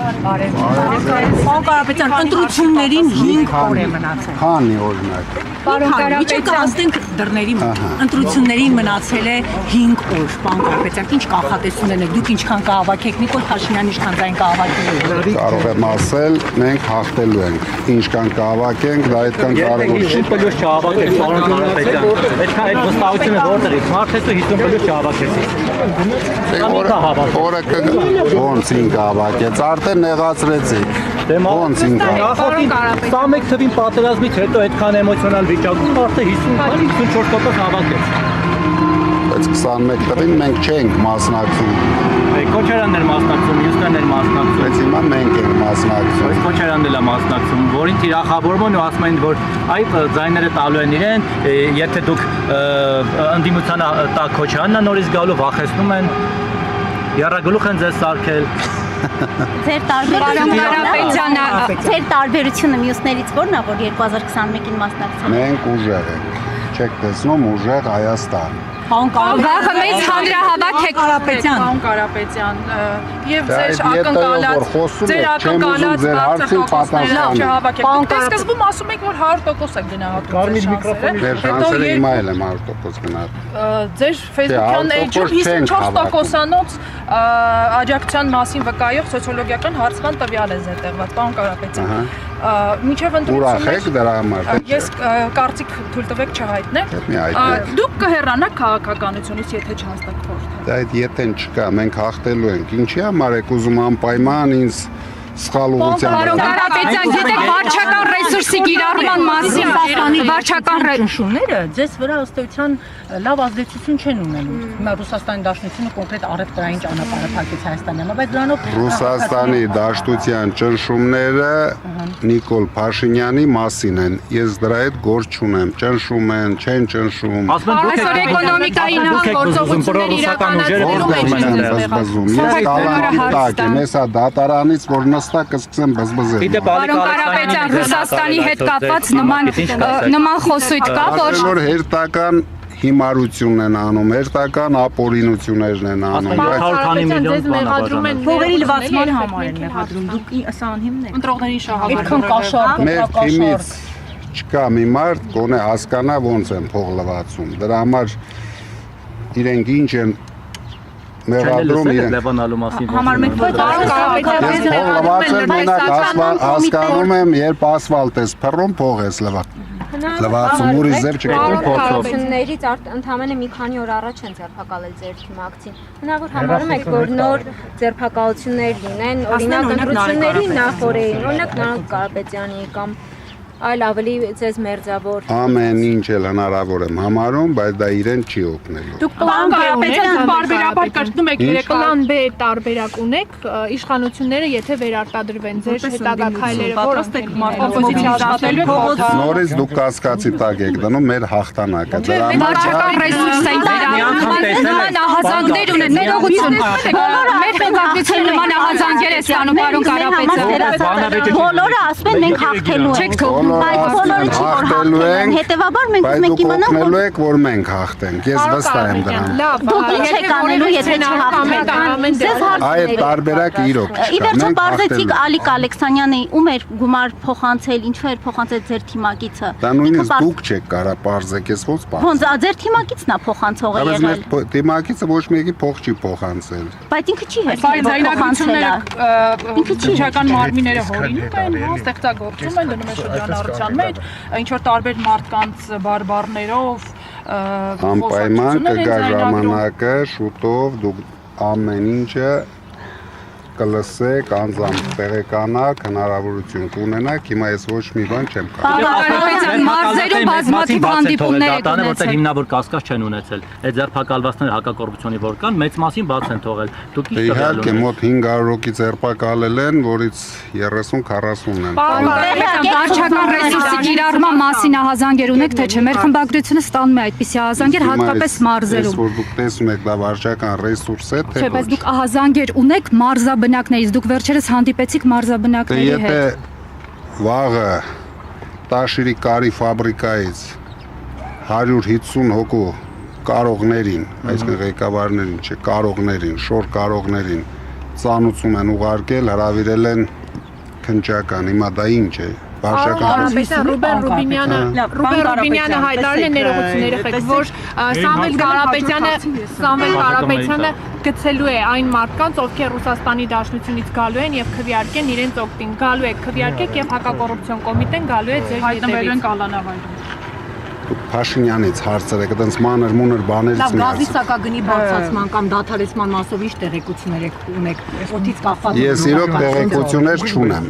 Պարոն Կարապետյան, ընտրություններին 5 օր է մնացել։ Քանի օրինակ։ Պարոն Կարապետյան, կհասնենք դռների մոտ։ Ընտրություններին մնացել է 5 օր, պարոն Կարապետյան, ինչ կանխատեսում ունեք, դուք ինչքան կհավաքեք, Նիկոլ Փաշինյանը ինչքան ձայն կհավաքեք։ Կարող եմ ասել, մենք հաղթելու ենք։ Ինչքան կհավաքենք, դա այդքան կարևոր չէ։ 50 պլյուս չհավաքեք, պարոն Կարապետյան։ Այդքան այդ վստահությունը որտեղից։ Մարդ հետո 50 պլյուս չհավաքեցիք։ Օրը ոնց 5 հավաքեց, արդեն նեղացրեցիք։ Ոնց 5 հավաքեց։ 21 թվին պատերազմից հետո այդքան էմոցիոնալ վիճակում մարդը 50-54% հավաքեց։ Բայց 21 թվին մենք չենք մասնակցում։ Քոչարյանն էր մասնակցում, Հյուստոնն էր մասնակցում։ Բայց հիմա մենք ենք մասնակցում։ Քոչարյանն էլ է մասնակցում, որին թիրախավորվում են ու ասում են, որ այ ձայները տալու են իրեն, եթե դուք ընդդիմության տակ Քոչարյանն նորից գալու վախեցնում են, եռագլուխ են ձեզ սարքել։ Ձեր տարբերությունը մյուսներից ո՞րն է, որ 2021-ին մասնակցում եք։ Մենք ուժեղ ենք։ Չեք տեսնում ուժեղ Հայաստան։ Պարոն Վաղը մեծ հանրահավաք եք Կարապետյան, պարոն Կարապետյան, եւ ձեր ակնկալած հարցին պատասխանը չհավաքեք։ Սկզբում ասում եք, որ 100% եք գնահատում։ Կարմիր միկրոֆոնի դեր շանսերը հիմա էլ եմ 100% գնահատում։ Ձեր Facebook-յան էջում 54%-անոց աջակցության մասին վկայող սոցիոլոգիական հարցման տվյալ է զետեղված, պարոն Կարապետյան։ Մինչև ընտրությունները ես կարծիք թույլ տվեք չհայտնել։ Դուք կհեռանաք քաղաքականությունից, եթե չհաստատ խորհրդը։ Դա այդ եթե չկա, մենք հաղթելու ենք։ Ինչի համար եք ուզում անպայման ինձ սխալ ուղղությամբ։ Պարոն Կարապետյան, գիտեք վարչական ռեսուրսի կիրառման մասին, վարչական ռեսուրսները ձեզ վրա ըստ էության լավ ազդեցություն չեն ունենում։ Հիմա Ռուսաստանի Դաշնությունը կոնկրետ առևտրային ճանապարհը փակեց Հայաստանյանը, բայց դրանով Ռուսաստանի Դաշնության ճնշումները Նիկոլ Փաշինյանի մասին են։ Ես դրա հետ գործ չունեմ։ Ճնշում են, չեն ճնշում։ Այսօր էկոնոմիկայի նախագործողություններ իրականացնում։ Ես կալանքի տակ եմ, հեսա դատարանից որ նստակ կսկսեմ բզբզել։ Պարոն Կարապետյան, Ռուսաստանի հետ կապված նման խոսույթ կա, որ հերթական հիմարությունն են անում, հերթական ապօրինություններն են անում։ Փողերի լվացման համար են մեղադրում, դուք սա անհիմն եք։ Ընտրողների շահավարում մեր թիմից չկա մի մարդ, գոնե հասկանա ոնց են փող լվացում։ Դրա համար իրենք ինչ են մեղադրում իրենք։ Համար մենք հասկանում եմ, երբ ասֆալտ ես փռում, փող ես լվացում, ուրիշ ձև չկա։ Կառավարություններից ընդամենը մի քանի օր առաջ են ձերբակալել ձեր թիմակցին։ Հնարավոր համարում եք, որ նոր ձերբակալություններ լինեն, օրինակ ընտրությունների նախօրեին, օրինակ Նարեկ Կարապետյանի կամ այլ ավելի ձեզ մերձավոր։ Ամեն ինչ էլ հնարավոր եմ համարում, բայց դա իրեն չի օգնելու։ Դուք պլան Կարապետյան բարբերաբար կրկնում եք, պլան B տարբերակ ունեք, իշխանությունները եթե վերարտադրվեն ձեր հետագա քայլերը, որոնք եք օպոզիցիա աշխատելու եք։ Նորից դուք կասկածի տակ եք դնում մեր հաղթանակը։ Վարչական ռեսուրս են նման ահազանգներ ունեն, ներողություն։ Մեր պետությունը նման ահազանգեր է ստանում, պարոն Կարապետյան։ Բոլորը ասում են մենք հաղթելու ենք։ Բայց բոլորը չի որ հաղթելու են, հետևաբար մենք ուզում ենք իմանալ, օգնելու եք, որ մենք հաղթենք, ես վստահ եմ դրան։ Դուք ինչ եք անելու, եթե չհաղթեք։ Այդ տարբերակը իրոք չկա։ Ի վերջո բարձեցիք Ալիկ Ալեքսանյանի, ում էր գումար փոխանցել, ինչու էր փոխանցել ձեր թիմակիցը։ Դա նույնիսկ դուք չեք կարա բարձեք, ես ոնց բարձ։ Ոնց ձեր թիմակիցն է փոխանցողը եղել։ Բայց մեր թիմակիցը ոչ մեկի փող չի փոխանցել։ Բայց ինքը չի փոխանցել։ Իշխական մարմինները հորինում են, ստեղծագործում են, դնում են շրջանառության մեջ, ինչ որ տարբեր մարդկանց բարբառներով անպայման կգա ժամանակը, շուտով դուք ամեն ինչը կլսեք, անձամբ տեղեկանաք, հնարավորություն կունենաք, հիմա ես ոչ մի բան չեմ կարող։ Մարզերում բազմաթիվ հանդիպումներ եք ունեցել, որտեղ հիմնավոր կասկած չեն ունեցել։ Այդ ձերբակալվածները հակակոռուպցիոնի որ կան, մեծ մասին բաց են թողել։ Դուք ի՞նչ իհարկե մոտ 500 հոգի ձերբակալել են, որից 30-40-ն են։ Վարչական ռեսուրսի կիրառման մասին ահազանգեր ունեք, թե չէ։ Մեր խմբագրությունը ստանում է այդպիսի ահազանգեր, հատկապես մարզերում։ Որ դուք տեսնում եք, դա վարչական ռեսուրս է, թե չէ, բայց դուք ահազանգեր ունեք մարզաբնակներից, դուք վերջերս հանդիպեցիք մարզաբնակների հետ։ Եթե վաղը Տաշիրի կարի ֆաբրիկայից 150 հոգու կարողներին, այսինքն ղեկավարներին, չէ, կարողներին, շոր կարողներին ծանուցում են ուղարկել, հրավիրել են քննչական, հիմա դա ինչ է, վարչական Ռուբեն Ռուբինյանը հայտարարել է ներողությունները խեք, որ Սամվել Կարապետյանը գցելու է այն մարդկանց, ովքեր Ռուսաստանի Դաշնությունից գալու են եւ քվեարկեն իրենց օգտին, գալու է քվեարկեք եւ հակակոռուպցիոն կոմիտեն գալու է ձեր հայտնվելու են ետևից։ կալանավայրում։ Փաշինյանից հարցրեք, այդպես մանր բաներից Լավ, մի գազի հարց։ սակագնի բարձրացման կամ դադարեցման մասով ինչ տեղեկություններ ունեք, օդից կախված։ Ես իրոք տեղեկություններ չունեմ։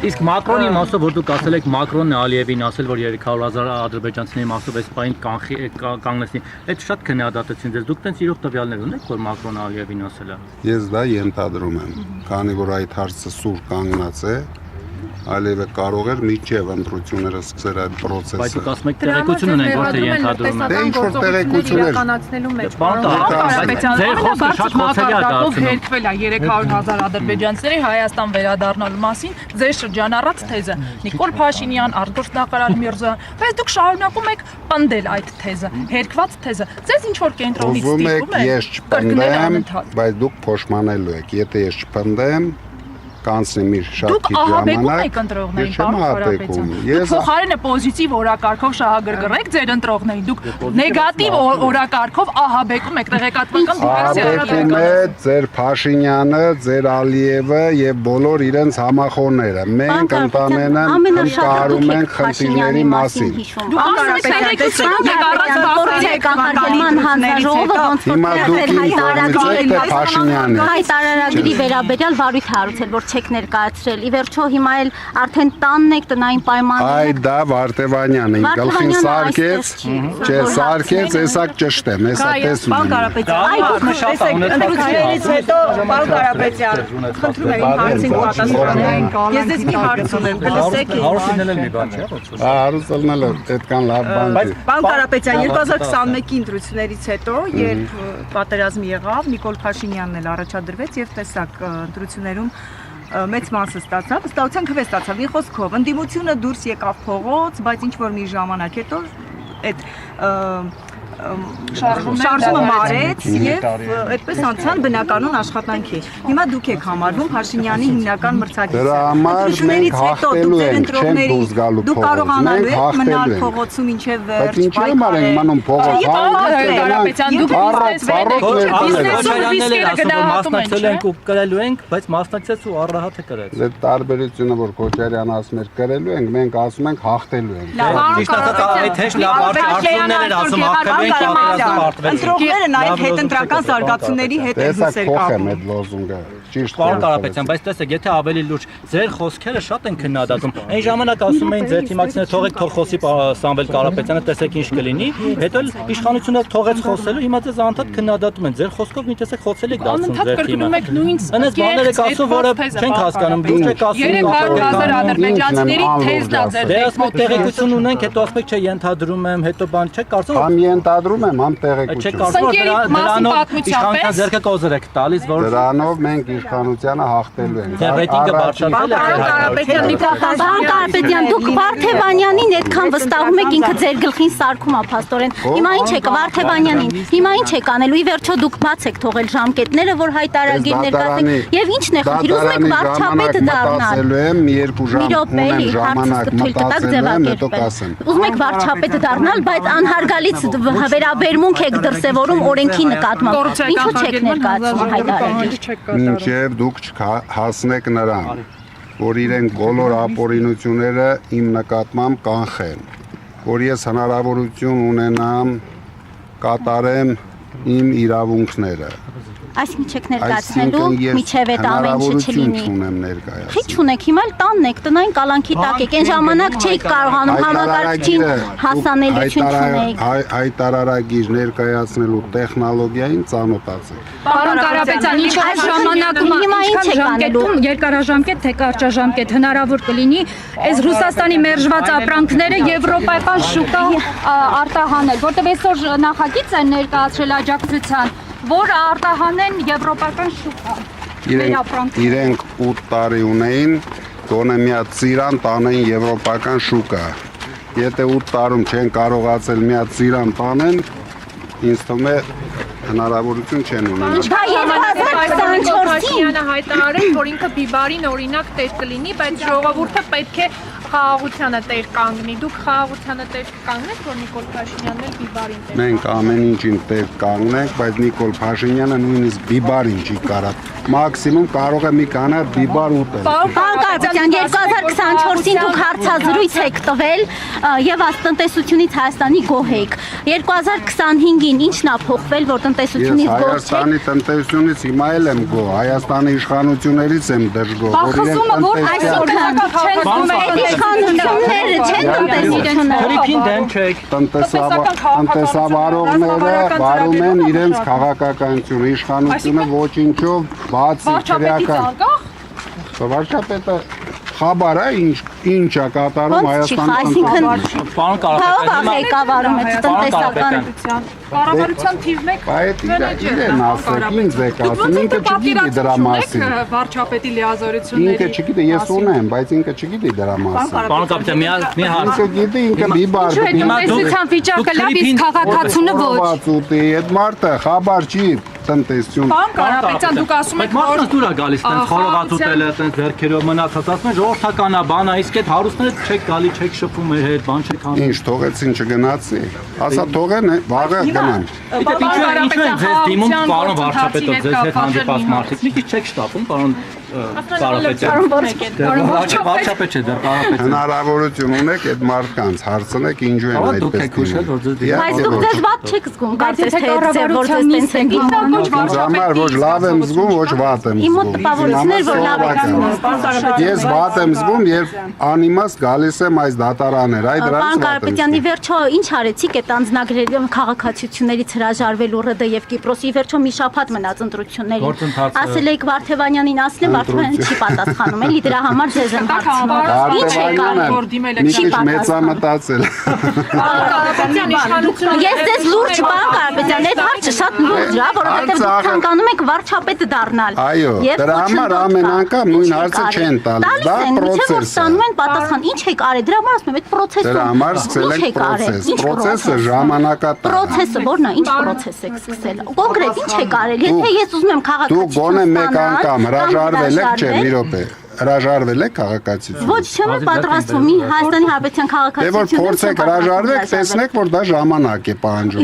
Իսկ Մակրոնի մասով որ դուք ասել եք Մակրոնն է Ալիևին ասել որ 300,000 ադրբեջանցիների մասով այս պայն կանգնեցնի։ Այդ շատ քննադատություն ձեզ դուք տենց իրոք տվյալներ ունեք որ Մակրոնը Ալիևին ասել է։ Ես դա ենթադրում եմ, քանի որ այդ հարցը սուր կանգնած է, Ալիևը կարող էր միջև ընտրությունները սկսել այդ Բայց process-ը։ դուք ասում եք տեղեկություն ունենք որ թե ենթադրում եք։ Դե ինչ-որ տեղեկություններ։ իրականացնելու մեջ։ Ձեր խոսքը շատ խոցելի է դարձնում։ Հերքվել է 300,000 ադրբեջանցիների Հայաստան վերադառնալու մասին ձեր շրջանառած թեզը։ Նիկոլ Փաշինյան, արտգործնախարար Միրզոյան, բայց դուք շարունակում եք պնդել այդ թեզը, հերքված թեզը։ Ձեզ ինչ որ կենտրոնից Ուզում եք ստիպում ես չպնդեմ, բայց դուք փոշմանելու եք։ Եթե ես չպնդեմ, կանցնի մի շատ Դուք քիչ ահաբեկում ժամանակ։ եք ընտրողներին, Ես չեմ պարոն ահաբեկում։ Կարապետյան։ Դուք Ես փոխարենը պոզիտիվ օրակարգով շահագրգռեք ձեր ընտրողներին։ Դուք նեգատիվ օրակարգով ահաբեկում եք տեղեկատվական ահաբեկում է ձեր Փաշինյանը, ձեր Ալիևը եւ բոլոր իրենց համախոհները։ Մենք ընդամենը կարում ենք խնդիրների մասին։ Հիմա դուք ինձ թե Փաշինյանը հայտարարագրի վերաբերյալ վարույթ հարուցել, որ չեք ներկայացրել։ Ի վերջո հիմա էլ արդեն տանն եք տնային պայմաններ։ Այ դա Վարդևանյանը գլխին սարքեց, չէ, սարքեց, հեսա ճշտ է, հեսա տեսնում եմ։ Ընտրություններից հետո, պարոն Կարապետյան, խնդրում եմ իմ հարցին պատասխանեք։ Ես ձեզ մի հարց ունեմ, կլսեք։ Հարուսինել մի բան չէ՞ ոնց։ Հարուսելնելը այդքան լավ բան չի։ Պարոն Կարապետյան, 2021-ի ընտրություններից հետո, երբ պատերազմ եղավ, Նիկոլ Փաշինյանն էլ առաջադրվեց եւ տեսակ ընտրություններում մեծ մասը ստացավ, ըստացության քվե ստացավ։ Մի խոսքով, ընդդիմությունը դուրս եկավ փողոց, բայց ինչ որ մի ժամանակ հետո այդ շարժումը մարեց եւ այդպես անցան բնականon աշխատանքի։ Հիմա դուք եք համարվում Փաշինյանի հիմնական մրցակիցը։ Դրա համար մենք հաղթելու ենք, չենք դուրս գալու դուք փողոց, կարողանալու մենք եք մնալ հաղթելու ենք։ փողոցում ինչեւ Բայց վերջ ինչի՞ համար ենք մնում փողոց։ Կարապետյան, դուք Մասնակցել ենք ու կրելու ենք, բայց մասնակցեց ու առահատ է կրեց։ Դե տարբերությունը որ Քոչարյանը ասում էր կրելու ենք, մենք ասում ենք հաղթելու ենք։ Ճիշտ ասած այդ հեշտ լավ արդյունքներ էր ասում հաղթելու ենք, պատերազմը Ընտրողները նաև հետընտրական զարգացումների հետ են Տեսակ հուսեր փոխ եմ կապում։ այդ լոզունգը։ Ճիշտ։ Պարոն Կարապետյան, բայց տեսեք, եթե ավելի լուրջ ձեր խոսքերը շատ են քննադատում։ Այն ժամանակ ասում էին ձեր թիմակիցները թողեք թող խոսի Սամվել Կարապետյանը, տեսեք ինչ կլինի, հետո իշխանությունը թողեց խոսելու, հիմա ձեզ անդադ քննադատում են։ Ձեր խոսքով մի տեսեք խոսել եք դասում ձեր թիմը։ Այնպես բաներ եք ասում, որը չենք հասկանում, դուք եք ասում։ 300,000 ադրբեջանցիների թեզն է ձեր։ Դե ասում եք տեղեկություն ունենք, հետո ասում եք չէ ենթադրում եմ, հետո բան չեք կարծում։ Համ ենթադրում եմ, համ տեղեկություն։ Չեք կարծում որ դրանով իշխանության ձեռքը կոզր եք տալիս, որ Դրանով մենք իշխանությանը հաղթելու ենք։ Դե ռեյտինգը բարձրացել է։ Պարոն Կարապետյան, դուք Վարդևանյանին այդքան վստահում եք, ինքը ձեր գլխին սարքում է փաստորեն։ Հիմա ինչ եք Վարդևանյանին։ Հիմա ինչ եք անելու։ Ի վերջո դուք բաց եք թողել ժամկետները, որ հայտարարագիր ներկայացեք։ Եվ ի՞նչն է խնդիր։ Ուզում եք վարչապետը դառնալ։ Մտածելու եմ, 2 ժամ ունեմ ժամանակ մտածելու եմ, հետո կասեմ։ Ուզում եք վարչապետը դառնալ, բայց անհարգալից վերաբերմունք եք դրսևորում օրենքի նկատմամբ։ Ինչու չեք ներկայացնում հայտարարագիր։ Մինչև դուք չհասնեք նրան, որ իրենք բոլոր ապօրինությունները իմ նկատմամբ կանխեն, որ ես հնարավորություն ունենամ կատարեմ իմ իրավունքները։ Այսինքն չեք ներկայացնելու միջև այդ ամեն ինչը չլինի։ Չունեմ ներկայացնել։ Քիչ չունեք, հիմա էլ տանն եք, տնային կալանքի տակ եք։ Այն ժամանակ չէիք կարողանում համակարգչին հասանելիություն չունեիք։ Հայտարարագիր ներկայացնելու տեխնոլոգիային ծանոթացեք։ Պարոն Կարապետյան, ինչ ժամանակում Հիմա ինչ եք անելու։ երկարաժամկետ թե կարճաժամկետ հնարավոր կլինի այս Ռուսաստանի մերժված ապրանքները եվրոպական շուկա արտահանել, որտեղ այսօր նախագիծ են ներկայացրել աջակցության, որը արտահանեն եվրոպական շուկա։ Իրենք 8 տարի ունեին, գոնե մի հատ ծիրան տանեն եվրոպական շուկա։ Եթե 8 տարում չեն կարողացել մի հատ ծիրան տանեն, ինձ թվում է հնարավորություն չեն ունենա։ Դա 2024-ին Փաշինյանը հայտարարել, որ ինքը բիբարին օրինակ տեր կլինի, բայց ժողովուրդը պետք է խաղաղությանը տեր կանգնի։ Դուք խաղաղությանը տեր կանգնեք, որ Նիկոլ Փաշինյանն էլ բիբարին տեր։ Մենք ամեն ինչին տեղ կանգնենք, բայց Նիկոլ Փաշինյանը նույնիսկ բիբարին չի կարա։ Մաքսիմում կարող է մի կանա բիբար ուտել։ Պարոն Կարապետյան, 2024-ին դուք հարցազրույց եք տվել եւ տնտեսությունից Հայաստանի գոհ եք։ 2025-ին ի՞նչն է փոխվել, որ տնտեսությունից Ես գոհ Հայաստանի չեք։ տնտեսությունից հիմա էլ եմ գոհ, Հայաստանի իշխանություններից եմ դժգոհ, որ Բախսումը որ Իշխանությունները չեն տնտեսությունը։ Քրիքին դեմ չեք։ տնտեսավարողները վարում են իրենց քաղաքականությունը, իշխանությունը ոչինչով բաց քրեական։ Վարչապետը խաբար է ինչ է կատարում Հայաստանի տնտեսությունը։ Պարոն Փողը Կարապետյան, ղեկավարում է տնտեսական։ Կառավարության թիվ 1 Այդ իրեն ասեք, ինձ եք ասում, ինքը չգիտի դրա մասին։ Վարչապետի լիազորությունների։ Ինքը չգիտի, ես ունեմ, բայց ինքը չգիտի դրա մասին։ Պարոն Կարապետյան, մի հարց։ Ինքը գիտի, ինքը բիբար տնտեսության վիճակը լավ, իսկ քաղաքացիությունը ոչ։ ուտի, այդ մարդը խաբար չի տնտեսություն։ Պարոն Կարապետյան, դուք ասում Բայց եք, որ մարդը դուր է գալիս, տենց խորոված ուտելը, տենց ձեռքերով մնացած, ասում են ժողովրդական է, բան է, իսկ այդ հարուստները չեք գալի, չեք շփվում մեր հետ, բան չեք անում։ Ինչ թողեցին չգնացի։ Ասա թողեն, վաղը գնան։ Ինչու են ձեզ դիմում, պարոն վարչապետով, ձեզ հետ հանդիպած մարդիկ, մի քիչ չեք շտապում, պարոն Կարապետյան։ Վարչապետ չէ, դեռ Կարապետյան։ Հնարավորություն ունեք այդ մարդկանց հարցնեք ինչու են Դուք այդպես եք ուշել, որ ձեզ Բայց դուք ձեզ վատ չեք զգում, կարծես թե ձեր որ ձեզ տենց են Ինձ համար ոչ լավ եմ զգում, ոչ վատ եմ Իմ մոտ տպավորություններ, որ լավ եք զգում։ Ես վատ եմ զգում, երբ անիմաստ գալիս եմ այս դատարաններ, այդ Պարոն դրանից վատ եմ Կարապետյանի վերջո ինչ արեցիք այդ անձնագրերի քաղաքացիություններից հրաժարվելու ՌԴ եւ Կիպրոսի վերջո մի շաբաթ մնաց ընտրություններին։ Ասել եք Վարդևանյանին, ասել եմ Վարդևանյանը չի պատասխանում, էլի դրա համար ձեզ եմ հարցնում։ Ինչ եք արել։ Մի քիչ մեծամտածել։ Ես ձեզ լուրջ բան Կարապետյան, այդ հարցը շատ լուրջ է, որովհետեւ դուք ցանկանում եք վարչապետ դառնալ։ Այո, դրա համար ամեն անգամ նույն հարցը չեն տալիս, դա պրոցես է։ Ստանում են պատասխան, ինչ եք արել, դրա համար ասում եմ, այդ պրոցեսը։ Դրա համար սկսել ենք պրոցես։ Պրոցեսը ժամանակատար։ Պրոցեսը ո՞րն է, ինչ պրոցես եք սկսել։ Կոնկրետ ինչ եք արել։ Եթե ես ուզում եմ Դու գոնե մեկ անգամ հրաժարվել եք, չէ, մի հրաժարվել, րոպե։ Հրաժարվել եք քաղաքացիությունից։ Ոչ, չեմ պատրաստվում մի Հայաստանի Հանրապետության Դե որ քաղաքացիություն։ փորձեք հրաժարվեք, տեսնեք, որ դա ժամանակ է պահանջում։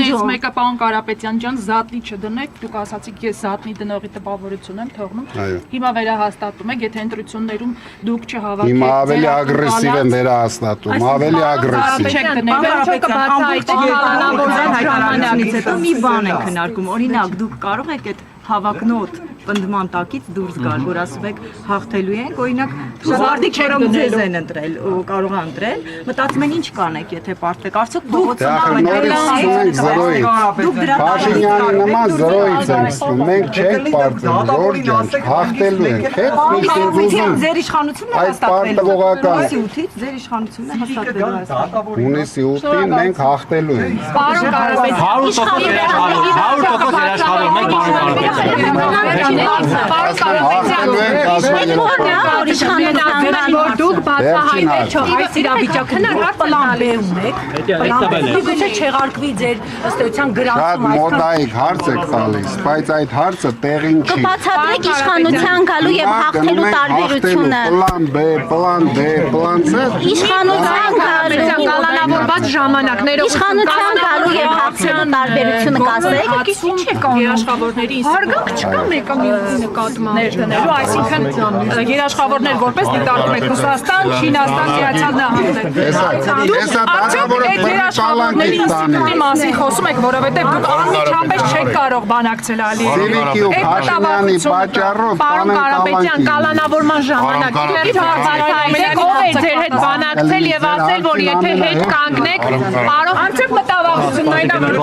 Ինձ մեկը պարոն Կարապետյան ջան, զատնի չդնեք, դուք ասացիք ես զատնի դնողի տպավորություն եմ թողնում։ Հիմա վերահաստատում եք, եթե ընտրություններում դուք չհավաքեք։ Հիմա ավելի ագրեսիվ են վերահաստատում, ավելի ագրեսիվ։ Հետո մի բան ենք քննարկում, օրինակ դուք կարող եք այդ հավակնոտ պնդման տակից դուրս գալ, որ ասում եք հաղթելու ենք, օրինակ մարդիկ որոնք ձեզ են ընտրել ու կարող են ընտրել, մտածում են ինչ կանեք, եթե պարտվեք, արդյոք փողոցում նորից զրոյից։ Փաշինյանի նման զրոյից ենք ստում, մենք չենք պարտվում, Ժորժ ջան, հաղթելու ենք, հետ միշտ ուզում։ ձեր իշխանությունն է Այդ պարտվողական է։ հաստատվելու 8-ից ձեր իշխանությունն է հաստատվելու Հայաստանում։ Հունիսի 8-ին մենք հաղթելու ենք։ Պարոն Կարապետյան, 100% Դուք բացահայտել չէ այս իրավիճակը պլան B ունեք։ Գուցե չեղարկվի ձեր ըստ էության Շատ գրանցում մոդայիկ հարց եք տալիս, բայց այդ հարցը տեղին չի։ Կբացատրեք իշխանության գալու եւ հաղթելու տարբերությունը։ Պլան B, պլան D, պլան C։ Իշխանության գալու կալանավորված ժամանակներով իշխանության գալու եւ հաղթելու տարբերությունը կասեք։ ինչ է կանոն երաշխավորների հարգանք չկա մեկը մյուսի նկատմամբ ներդնելու, այսինքն երաշխավորներ որպես դիտարկում եք Ռուսաստան, Չինաստան, Միացյալ Նահանգներ։ Հեսա դատավորը երաշխավորների ինստիտուտի մասին խոսում եք, որովհետեւ դուք անմիջապես չեք կարող բանակցել Ալիևի։ Սիվիկի ու Փաշինյանի պատճառով Պարոն Կարապետյան, կալանավորման ժամանակ ով է ձեր հետ բանակցել եւ ասել, որ եթե հետ կանգնեք, պարոն, արդյոք մտավախությունն այնա որ